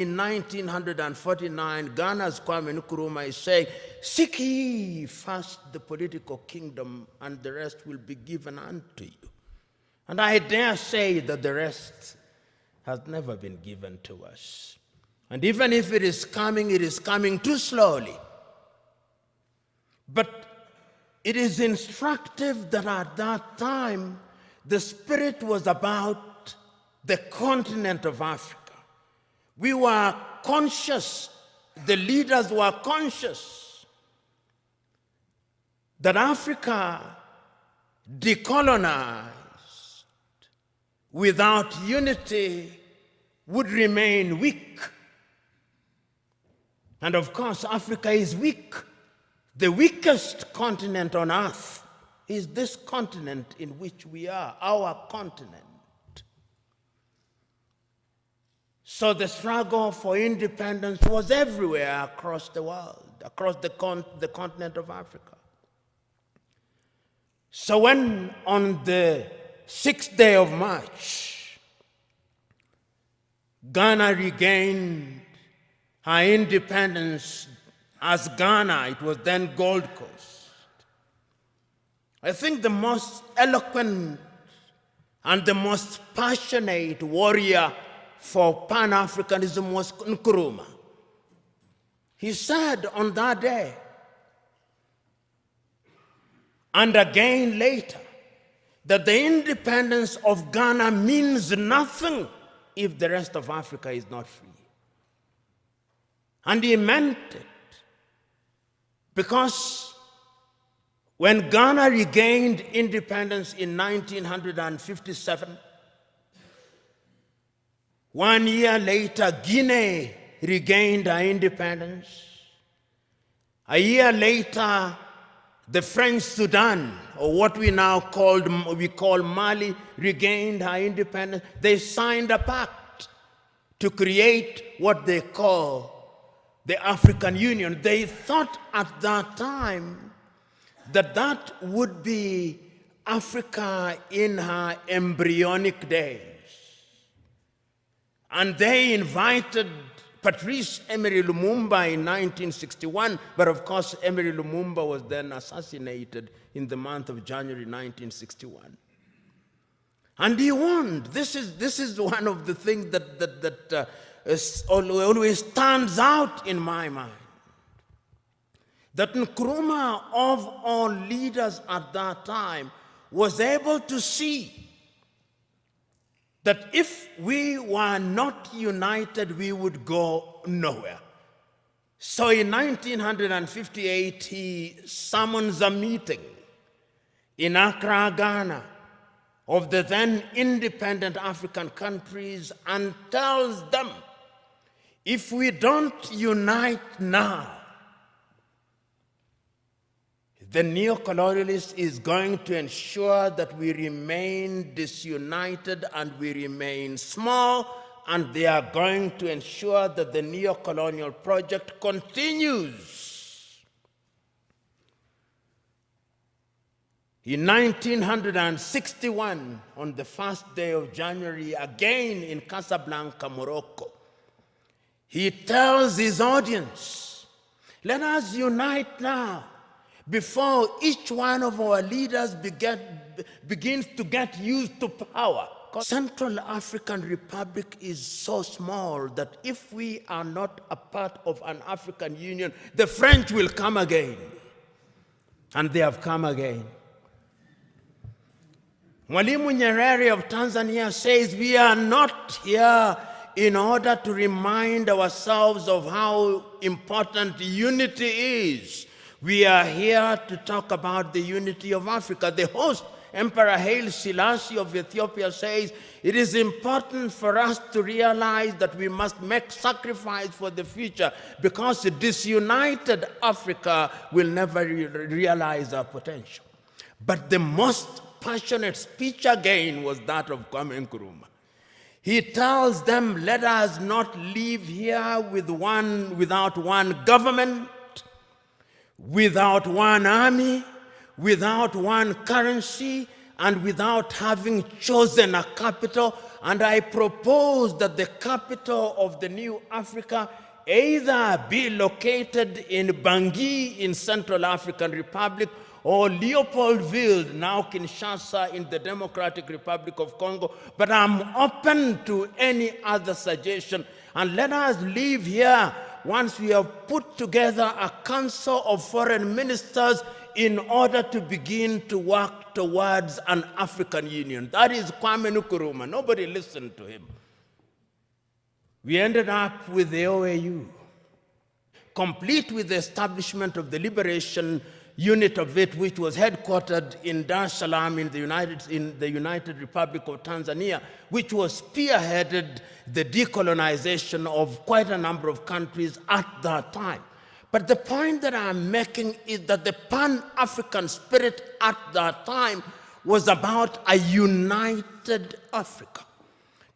In 1949, Ghana's Kwame Nkrumah is saying, "Seek ye first the political kingdom, and the rest will be given unto you." And I dare say that the rest has never been given to us. And even if it is coming too slowly. But it is instructive that at that time, the spirit was about the continent of Africa. We were conscious, the leaders were conscious that Africa decolonized without unity would remain weak. And of course, Africa is weak. The weakest continent on earth is this continent in which we are, our continent. So the struggle for independence was everywhere across the world, across the continent of Africa. So when on the 6th day of March, Ghana regained her independence as Ghana, it was then Gold Coast. I think the most eloquent and the most passionate warrior for Pan-Africanism was Nkrumah. He said on that day, and again later, that the independence of Ghana means nothing if the rest of Africa is not free. And he meant it, because when Ghana regained independence in 1957, 1 year later, Guinea regained her independence. A year later, the French Sudan, or what we now call Mali, regained her independence. They signed a pact to create what they call the African Union. They thought at that time that that would be Africa in her embryonic days. And they invited Patrice Emery Lumumba in 1961, but of course Emery Lumumba was then assassinated in the month of January 1961. And he won. This is one of the things that always stands out in my mind. That Nkrumah, of all leaders at that time, was able to see that if we were not united, we would go nowhere. So in 1958, he summons a meeting in Accra, Ghana, of the then independent African countries and tells them, if we don't unite now, the neo-colonialist is going to ensure that we remain disunited and we remain small, and they are going to ensure that the neo-colonial project continues. In 1961, on the first day of January, again in Casablanca, Morocco, he tells his audience, let us unite now, before each one of our leaders begins to get used to power. Central African Republic is so small that if we are not a part of an African Union, the French will come again. And they have come again. Mwalimu Nyerere of Tanzania says we are not here in order to remind ourselves of how important unity is. We are here to talk about the unity of Africa. The host, Emperor Haile Selassie of Ethiopia, says it is important for us to realize that we must make sacrifice for the future, because a disunited Africa will never realize our potential. But the most passionate speech again was that of Kwame Nkrumah. He tells them, let us not live here without one government, without one army, without one currency, and without having chosen a capital. and I propose that the capital of the new Africa either be located in Bangui in Central African Republic or Leopoldville, now Kinshasa, in the Democratic Republic of Congo. But I'm open to any other suggestion. And let us leave here once we have put together a council of foreign ministers in order to begin to work towards an African Union. That is Kwame Nkrumah. Nobody listened to him. We ended up with the OAU, complete with the establishment of the liberation unit of it, which was headquartered in Dar es Salaam in the United Republic of Tanzania, which was spearheaded the decolonization of quite a number of countries at that time. But the point that I'm making is that the Pan-African spirit at that time was about a united Africa.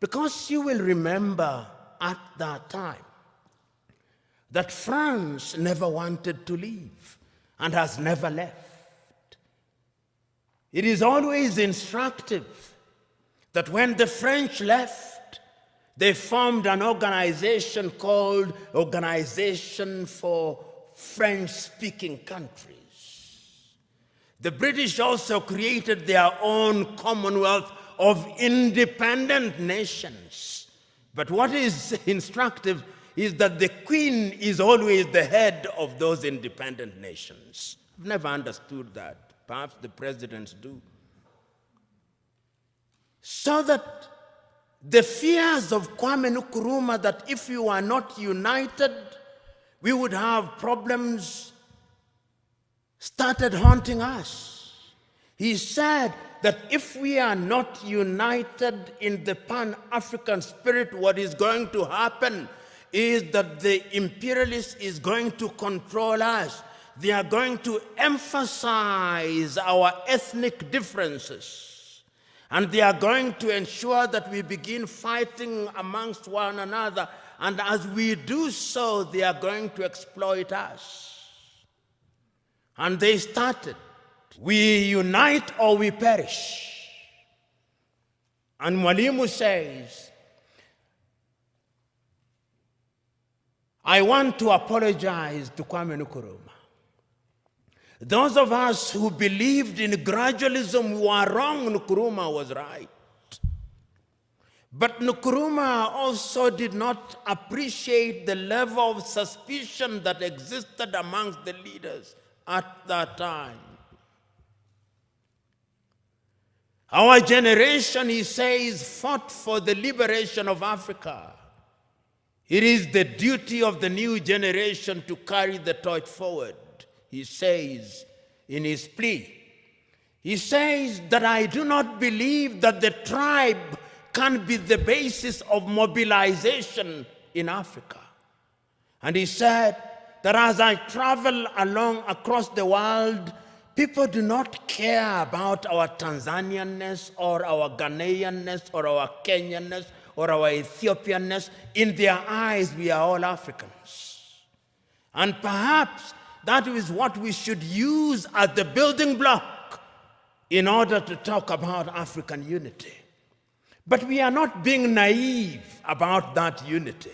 Because you will remember at that time that France never wanted to leave and has never left. It is always instructive that when the French left, they formed an organization called Organization for French-Speaking Countries. The British also created their own Commonwealth of independent nations. But what is instructive is that the Queen is always the head of those independent nations. I've never understood that. Perhaps the presidents do. So that the fears of Kwame Nkrumah that if you are not united, we would have problems, started haunting us. He said that if we are not united in the Pan-African spirit, what is going to happen is that the imperialists is going to control us. They are going to emphasize our ethnic differences. And they are going to ensure that we begin fighting amongst one another. And as we do so, they are going to exploit us. And they started. We unite or we perish. And Mwalimu says, I want to apologize to Kwame Nkrumah. Those of us who believed in gradualism were wrong. Nkrumah was right. But Nkrumah also did not appreciate the level of suspicion that existed amongst the leaders at that time. Our generation, he says, fought for the liberation of Africa. It is the duty of the new generation to carry the torch forward, he says in his plea. He says that I do not believe that the tribe can be the basis of mobilization in Africa. And he said that as I travel along across the world, people do not care about our Tanzanianness or our Ghanaianness or our Kenyanness or our Ethiopianness. In their eyes, we are all Africans. And perhaps that is what we should use as the building block in order to talk about African unity. But we are not being naive about that unity.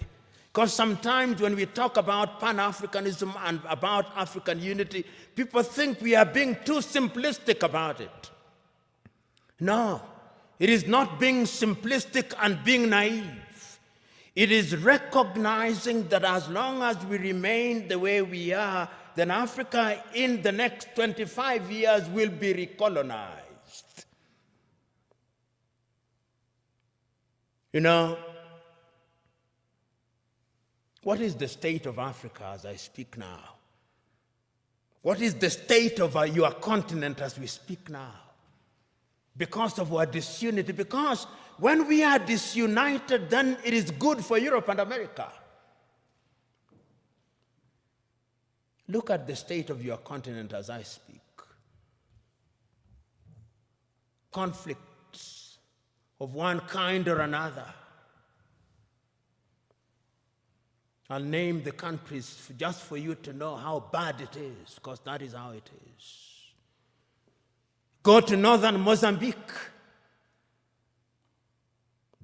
Because sometimes when we talk about Pan-Africanism and about African unity, people think we are being too simplistic about it. No, it is not being simplistic and being naive. It is recognizing that as long as we remain the way we are, then Africa in the next 25 years will be recolonized. You know, what is the state of Africa as I speak now? What is the state of your continent as we speak now? Because of our disunity. Because when we are disunited, then it is good for Europe and America. Look at the state of your continent as I speak. Conflicts of one kind or another. I'll name the countries just for you to know how bad it is, because that is how it is. Go to northern Mozambique.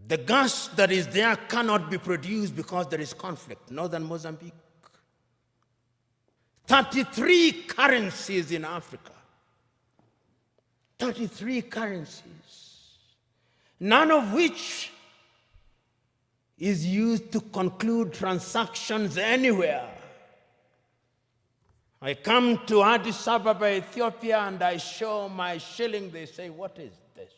The gas that is there cannot be produced because there is conflict. Northern Mozambique. 33 currencies in Africa. 33 currencies. None of which is used to conclude transactions anywhere. I come to Addis Ababa, Ethiopia, and I show my shilling. They say, what is this?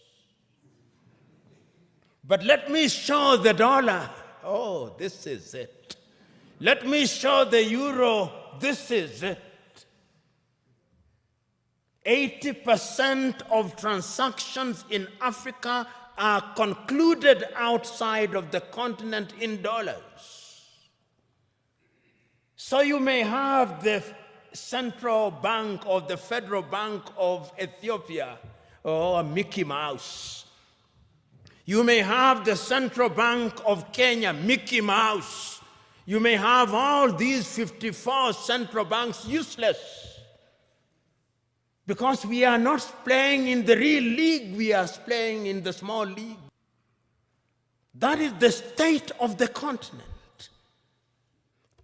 But let me show the dollar. Oh, this is it. Let me show the euro. This is it. 80% of transactions in Africa are concluded outside of the continent in dollars. So you may have the Central Bank or the Federal Bank of Ethiopia, or Mickey Mouse. You may have the Central Bank of Kenya, Mickey Mouse. You may have all these 54 central banks useless, because we are not playing in the real league, we are playing in the small league. That is the state of the continent.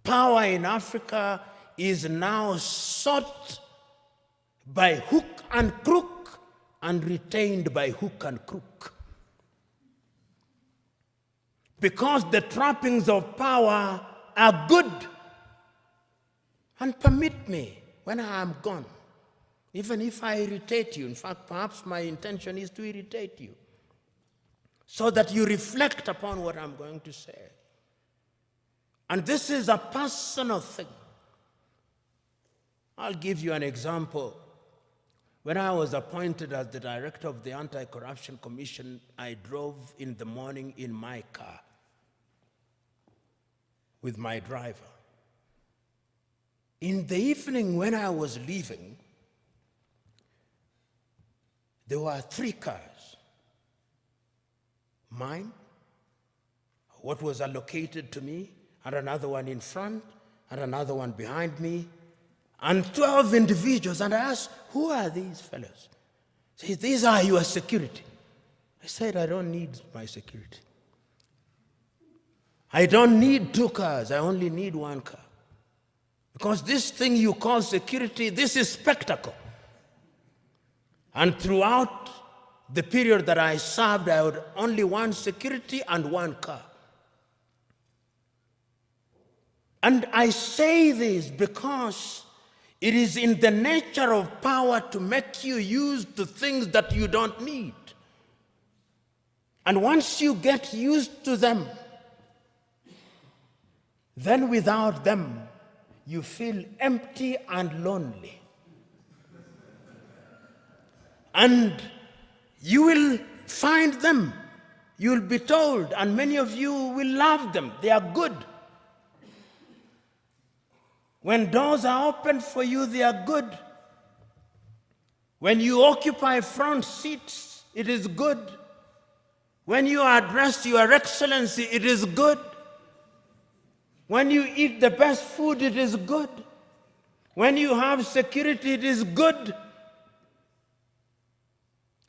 Power in Africa is now sought by hook and crook and retained by hook and crook. Because the trappings of power are good. And permit me, when I am gone, even if I irritate you, in fact, perhaps my intention is to irritate you, so that you reflect upon what I'm going to say. And this is a personal thing. I'll give you an example. When I was appointed as the director of the Anti-Corruption Commission, I drove in the morning in my car with my driver. In the evening when I was leaving, there were 3 cars. Mine, what was allocated to me, and another one in front, and another one behind me, and 12 individuals. And I asked, who are these fellows? He said, these are your security. I said, I don't need my security. I don't need 2 cars, I only need 1 car. Because this thing you call security, this is spectacle. And throughout the period that I served, I had only 1 security and 1 car. And I say this because it is in the nature of power to make you use the things that you don't need. And once you get used to them, then without them, you feel empty and lonely. And you will find them. You'll be told, and many of you will love them. They are good. When doors are open for you, they are good. When you occupy front seats, it is good. When you are addressed Your Excellency, it is good. When you eat the best food, it is good. When you have security, it is good.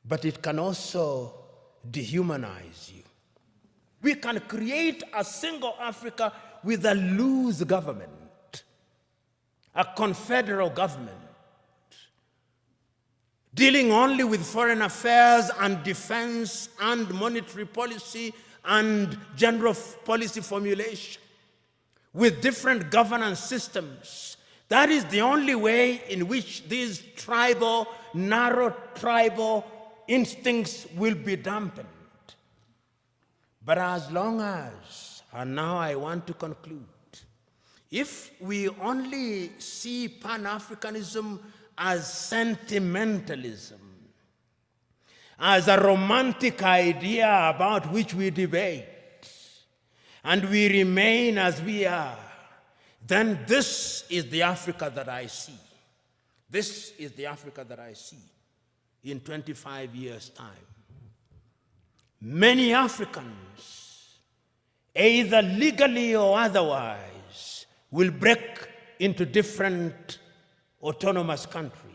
But it can also dehumanize you. We can create a single Africa with a loose government, a confederal government, dealing only with foreign affairs and defense and monetary policy and general policy formulation, with different governance systems. That is the only way in which these narrow tribal instincts will be dampened. But as long as, and now I want to conclude, if we only see Pan-Africanism as sentimentalism, as a romantic idea about which we debate, and we remain as we are, then this is the Africa that I see. This is the Africa that I see in 25 years' time. Many Africans, either legally or otherwise, will break into different autonomous countries.